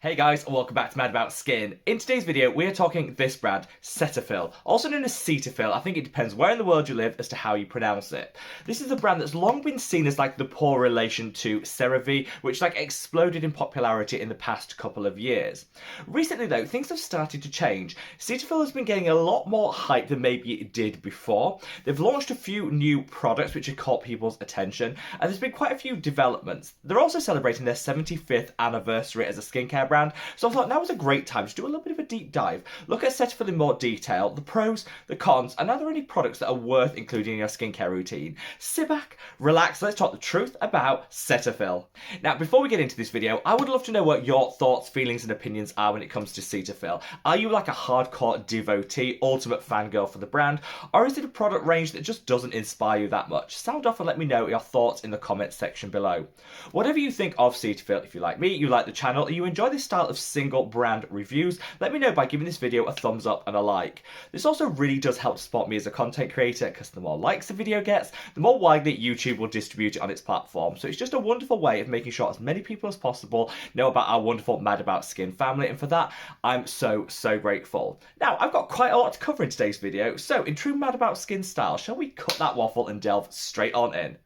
Hey guys, and welcome back to Mad About Skin. In today's video, we are talking this brand, Cetaphil, also known as Cetaphil. I think it depends where in the world you live as to how you pronounce it. This is a brand that's long been seen as like the poor relation to Cerave, which exploded in popularity in the past couple of years. Recently though, things have started to change. Cetaphil has been getting a lot more hype than maybe it did before. They've launched a few new products which have caught people's attention, and there's been quite a few developments. They're also celebrating their 75th anniversary as a skincare brand, so I thought now was a great time to do a little bit of a deep dive, look at Cetaphil in more detail, the pros, the cons, and are there any products that are worth including in your skincare routine. Sit back, relax, let's talk the truth about Cetaphil. Now, before we get into this video, I would love to know what your thoughts, feelings, and opinions are when it comes to Cetaphil. Are you like a hardcore devotee, ultimate fangirl for the brand, or is it a product range that just doesn't inspire you that much? Sound off and let me know your thoughts in the comments section below. Whatever you think of Cetaphil, if you like me, you like the channel, or you enjoy this style of single brand reviews, let me know by giving this video a thumbs up and a like. This also really does help support me as a content creator, because the more likes the video gets, the more widely YouTube will distribute it on its platform. So it's just a wonderful way of making sure as many people as possible know about our wonderful Mad About Skin family, and for that I'm so grateful. Now, I've got quite a lot to cover in today's video, so in true Mad About Skin style, shall we cut that waffle and delve straight on in?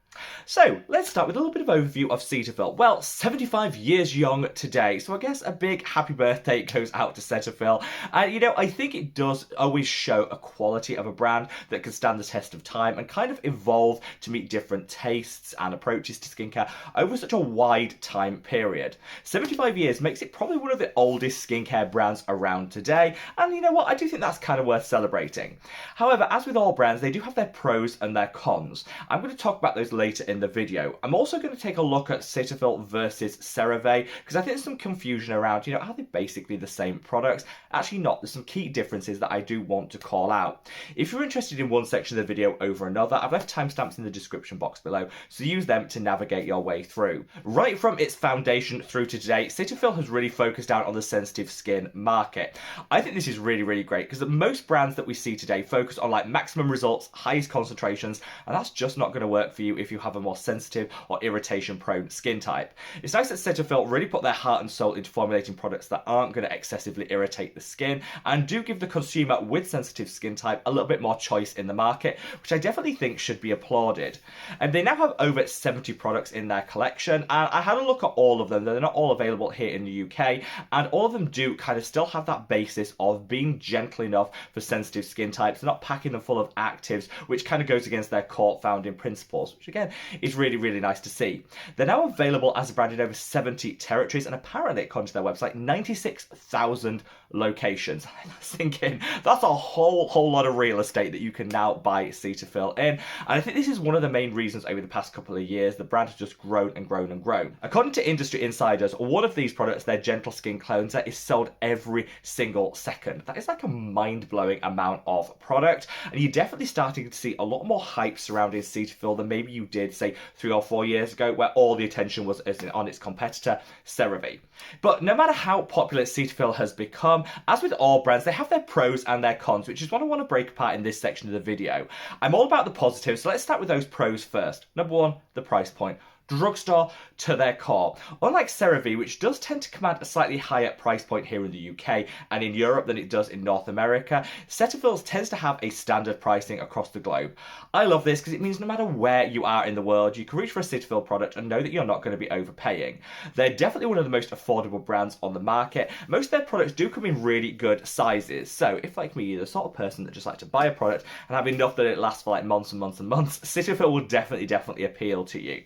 So, let's start with a little bit of overview of Cetaphil. Well, 75 years young today, so I guess a big happy birthday goes out to Cetaphil. And you know, I think it does always show a quality of a brand that can stand the test of time and kind of evolve to meet different tastes and approaches to skincare over such a wide time period. 75 years makes it probably one of the oldest skincare brands around today, and you know what, I do think that's kind of worth celebrating. However, as with all brands, they do have their pros and their cons. I'm going to talk about those later in the video. I'm also going to take a look at Cetaphil versus Cerave, because I think there's some confusion around, you know, are they basically the same products? Actually not. There's some key differences that I do want to call out. If you're interested in one section of the video over another, I've left timestamps in the description box below, so use them to navigate your way through. Right from its foundation through to today, Cetaphil has really focused down on the sensitive skin market. I think this is really great, because most brands that we see today focus on like maximum results, highest concentrations, and that's just not going to work for you if you have a more sensitive or irritation prone skin type. It's nice that Cetaphil really put their heart and soul into formulating products that aren't going to excessively irritate the skin and do give the consumer with sensitive skin type a little bit more choice in the market, which I definitely think should be applauded. And they now have over 70 products in their collection, and I had a look at all of them. They're not all available here in the UK, and all of them do kind of still have that basis of being gentle enough for sensitive skin types. They're not packing them full of actives, which kind of goes against their core founding principles, which again is really nice to see. They're now available as a brand in over 70 territories, and apparently, according to their website, 96,000 locations. I'm thinking that's a whole lot of real estate that you can now buy Cetaphil in, and I think this is one of the main reasons over the past couple of years the brand has just grown and grown. According to industry insiders, one of these products, their gentle skin cleanser, is sold every single second. That is like a mind-blowing amount of product, and you're definitely starting to see a lot more hype surrounding Cetaphil than maybe you did, say, 3 or 4 years ago, where all the attention was on its competitor, Cerave. But no matter how popular Cetaphil has become, as with all brands, they have their pros and their cons, which is what I want to break apart in this section of the video. I'm all about the positives, so let's start with those pros first. Number one, the price point. Drugstore to their core. Unlike Cerave, which does tend to command a slightly higher price point here in the UK and in Europe than it does in North America, Cetaphil tends to have a standard pricing across the globe. I love this because it means no matter where you are in the world, you can reach for a Cetaphil product and know that you're not going to be overpaying. They're definitely one of the most affordable brands on the market. Most of their products do come in really good sizes, so if, like me, you're the sort of person that just like to buy a product and have enough that it lasts for like months and months, Cetaphil will definitely appeal to you.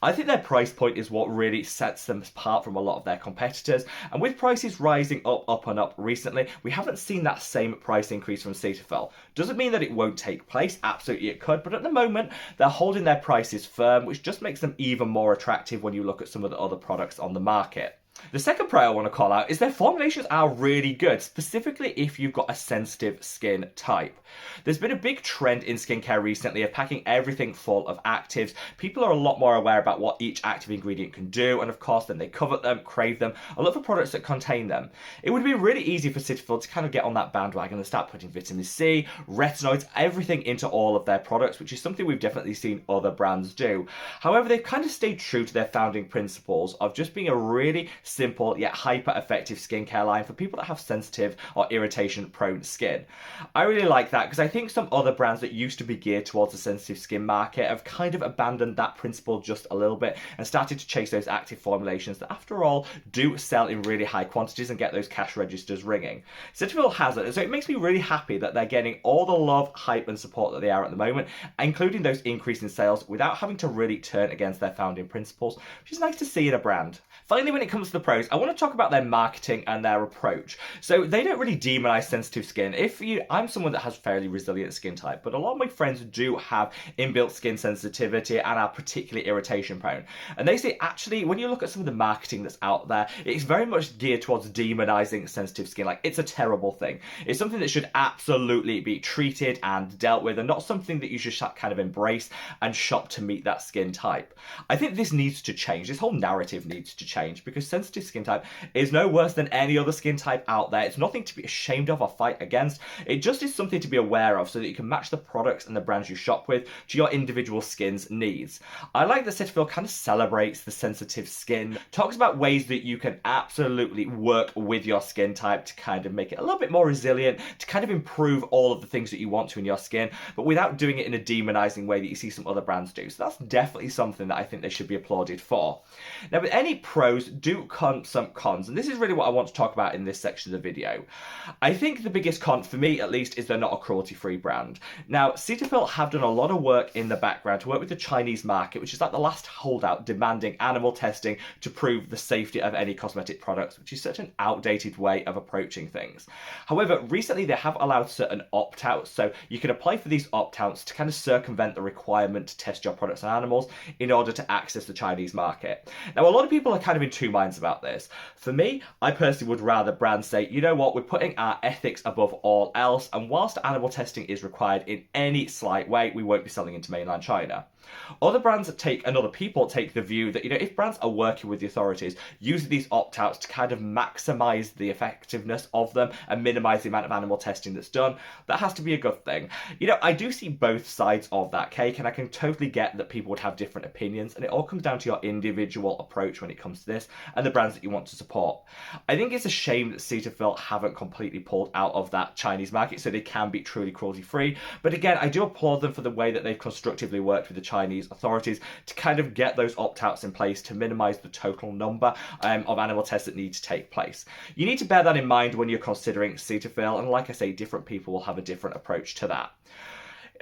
I think their price point is what really sets them apart from a lot of their competitors, and with prices rising up and up recently, we haven't seen that same price increase from Cetaphil. Doesn't mean that it won't take place, absolutely it could, but at the moment they're holding their prices firm, which just makes them even more attractive when you look at some of the other products on the market. The second pro I want to call out is their formulations are really good, specifically if you've got a sensitive skin type. There's been a big trend in skincare recently of packing everything full of actives. People are a lot more aware about what each active ingredient can do, and of course then they covet them, crave them, and look for products that contain them. It would be really easy for Cetaphil to kind of get on that bandwagon and start putting vitamin C, retinoids, everything into all of their products, which is something we've definitely seen other brands do. However, they've kind of stayed true to their founding principles of just being a really simple yet hyper effective skincare line for people that have sensitive or irritation prone skin. I really like that because I think some other brands that used to be geared towards the sensitive skin market have kind of abandoned that principle just a little bit and started to chase those active formulations that, after all, do sell in really high quantities and get those cash registers ringing. Cetaphil has it, so it makes me really happy that they're getting all the love, hype, and support that they are at the moment, including those increase in sales without having to really turn against their founding principles, which is nice to see in a brand. Finally, when it comes to the pros, I want to talk about their marketing and their approach. So they don't really demonize sensitive skin. I'm someone that has fairly resilient skin type, but a lot of my friends do have inbuilt skin sensitivity and are particularly irritation prone. And they say, actually, when you look at some of the marketing that's out there, it's very much geared towards demonizing sensitive skin. Like, it's a terrible thing. It's something that should absolutely be treated and dealt with, and not something that you should kind of embrace and shop to meet that skin type. I think this needs to change. This whole narrative needs to change, because sensitive skin type is no worse than any other skin type out there. It's nothing to be ashamed of or fight against. It just is something to be aware of so that you can match the products and the brands you shop with to your individual skin's needs. I like that Cetaphil kind of celebrates the sensitive skin, talks about ways that you can absolutely work with your skin type to kind of make it a little bit more resilient, to kind of improve all of the things that you want to in your skin, but without doing it in a demonizing way that you see some other brands do. So that's definitely something that I think they should be applauded for. Now, with any pros do come some cons, and this is really what I want to talk about in this section of the video. I think the biggest con, for me at least, is they're not a cruelty-free brand. Now, Cetaphil have done a lot of work in the background to work with the Chinese market, which is like the last holdout demanding animal testing to prove the safety of any cosmetic products, which is such an outdated way of approaching things. However, recently they have allowed certain opt-outs, so you can apply for these opt-outs to kind of circumvent the requirement to test your products on animals in order to access the Chinese market. Now, a lot of people are kind of in two minds about this. For me, I personally would rather brands say, you know what, we're putting our ethics above all else, and whilst animal testing is required in any slight way, we won't be selling into mainland China. Other brands and other people take the view that, if brands are working with the authorities, using these opt-outs to kind of maximize the effectiveness of them and minimize the amount of animal testing that's done, that has to be a good thing. I do see both sides of that cake, and I can totally get that people would have different opinions, and it all comes down to your individual approach when it comes to this and the brands that you want to support. I think it's a shame that Cetaphil haven't completely pulled out of that Chinese market so they can be truly cruelty-free, but again, I do applaud them for the way that they've constructively worked with the Chinese authorities to kind of get those opt-outs in place to minimize the total number of animal tests that need to take place. You need to bear that in mind when you're considering Cetaphil, and like I say, different people will have a different approach to that.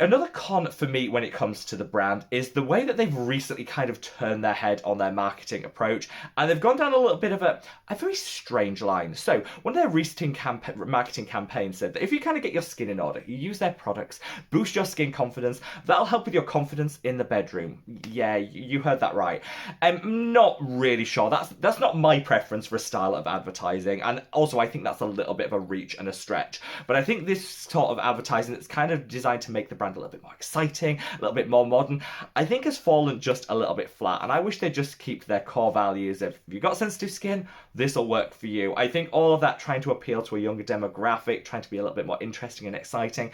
Another con for me when it comes to the brand is the way that they've recently kind of turned their head on their marketing approach, and they've gone down a little bit of a very strange line. So one of their recent marketing campaigns said that if you kind of get your skin in order, you use their products, boost your skin confidence, that'll help with your confidence in the bedroom. Yeah, you heard that right. I'm not really sure. That's not my preference for a style of advertising, and also I think that's a little bit of a reach and a stretch. But I think this sort of advertising that's kind of designed to make the brand a little bit more exciting, a little bit more modern, I think has fallen just a little bit flat, and I wish they'd just keep their core values of, if you've got sensitive skin, this will work for you. I think all of that trying to appeal to a younger demographic, trying to be a little bit more interesting and exciting,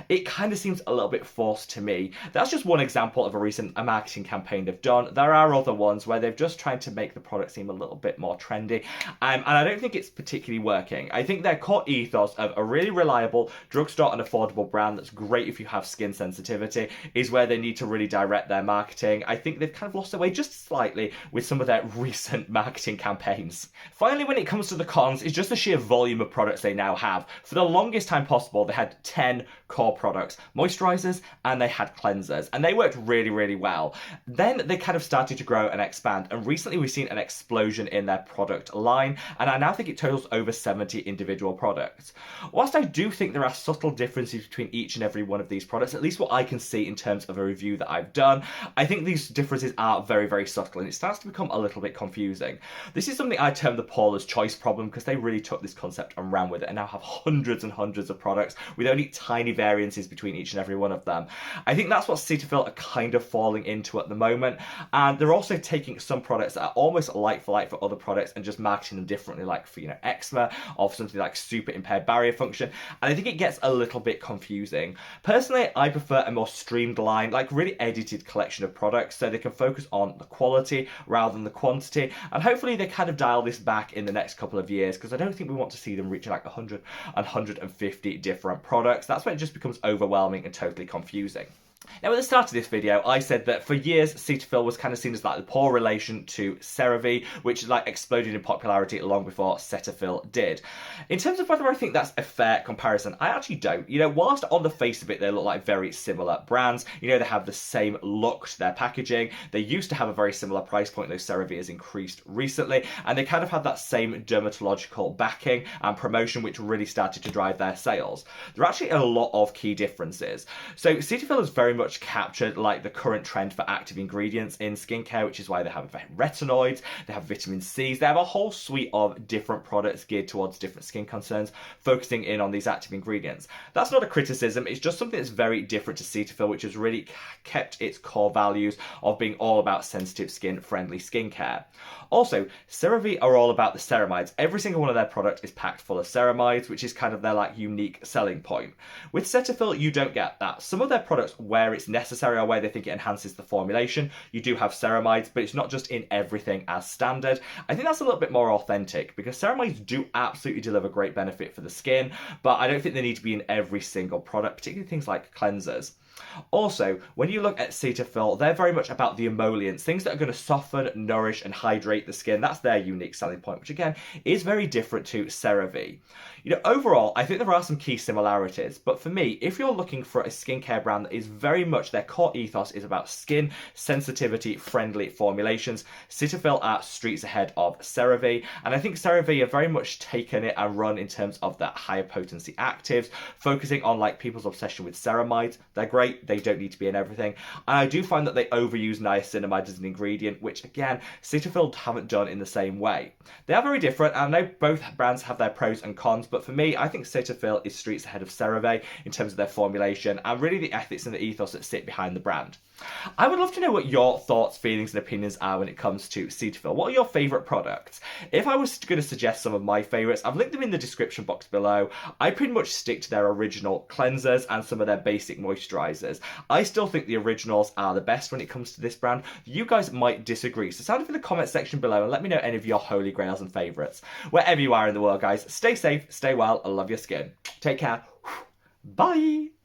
it kind of seems a little bit forced to me. That's just one example of a recent marketing campaign they've done. There are other ones where they've just tried to make the product seem a little bit more trendy, and I don't think it's particularly working. I think their core ethos of a really reliable drugstore and affordable brand that's great if you have skin sensitivity is where they need to really direct their marketing. I think they've kind of lost their way just slightly with some of their recent marketing campaigns. Finally, when it comes to the cons, it's just the sheer volume of products they now have. For the longest time possible, they had 10 core products, moisturizers, and they had cleansers, and they worked really, really well. Then they kind of started to grow and expand, and recently we've seen an explosion in their product line, and I now think it totals over 70 individual products. Whilst I do think there are subtle differences between each and every one of these products, at least what I can see in terms of a review that I've done, I think these differences are very, very subtle, and it starts to become a little bit confusing. This is something I term the Paula's Choice problem, because they really took this concept and ran with it and now have hundreds and hundreds of products with only tiny variances between each and every one of them. I think that's what Cetaphil are kind of falling into at the moment, and they're also taking some products that are almost like for like for other products and just marketing them differently, like for eczema or for something like super impaired barrier function, and I think it gets a little bit confusing. Personally, I prefer a more streamlined, like really edited collection of products so they can focus on the quality rather than the quantity. And hopefully they kind of dial this back in the next couple of years, because I don't think we want to see them reaching like 100 and 150 different products. That's when it just becomes overwhelming and totally confusing. Now, at the start of this video, I said that for years, Cetaphil was kind of seen as like the poor relation to Cerave, which like exploded in popularity long before Cetaphil did. In terms of whether I think that's a fair comparison, I actually don't. You know, whilst on the face of it, they look like very similar brands. You know, they have the same look to their packaging. They used to have a very similar price point, though Cerave has increased recently, and they kind of had that same dermatological backing and promotion, which really started to drive their sales. There are actually a lot of key differences. So Cetaphil is very much captured like the current trend for active ingredients in skincare, which is why they have retinoids, they have vitamin C's, they have a whole suite of different products geared towards different skin concerns, focusing in on these active ingredients. That's not a criticism, it's just something that's very different to Cetaphil, which has really kept its core values of being all about sensitive skin friendly skincare. Also, Cerave are all about the ceramides. Every single one of their products is packed full of ceramides, which is kind of their like unique selling point. With Cetaphil, you don't get that. Some of their products, where it's necessary or where they think it enhances the formulation, you do have ceramides, but it's not just in everything as standard. I think that's a little bit more authentic, because ceramides do absolutely deliver great benefit for the skin, but I don't think they need to be in every single product, particularly things like cleansers. Also, when you look at Cetaphil, they're very much about the emollients, things that are going to soften, nourish, and hydrate the skin. That's their unique selling point, which again is very different to Cerave. You know, overall, I think there are some key similarities, but for me, if you're looking for a skincare brand that is very much their core ethos is about skin sensitivity friendly formulations, Cetaphil are streets ahead of Cerave, and I think Cerave have very much taken it and run in terms of that higher potency actives, focusing on like people's obsession with ceramides. They're great, they don't need to be in everything, and I do find that they overuse niacinamide as an ingredient, which again, Cetaphil haven't done in the same way. They are very different, and I know both brands have their pros and cons, but for me, I think Cetaphil is streets ahead of Cerave in terms of their formulation and really the ethics and the ethos that sit behind the brand. I would love to know what your thoughts, feelings, and opinions are when it comes to Cetaphil. What are your favourite products? If I was going to suggest some of my favourites, I've linked them in the description box below. I pretty much stick to their original cleansers and some of their basic moisturisers. I still think the originals are the best when it comes to this brand. You guys might disagree, so sound off in the comment section below and let me know any of your holy grails and favourites. Wherever you are in the world, guys, stay safe, stay well, and love your skin. Take care. Bye!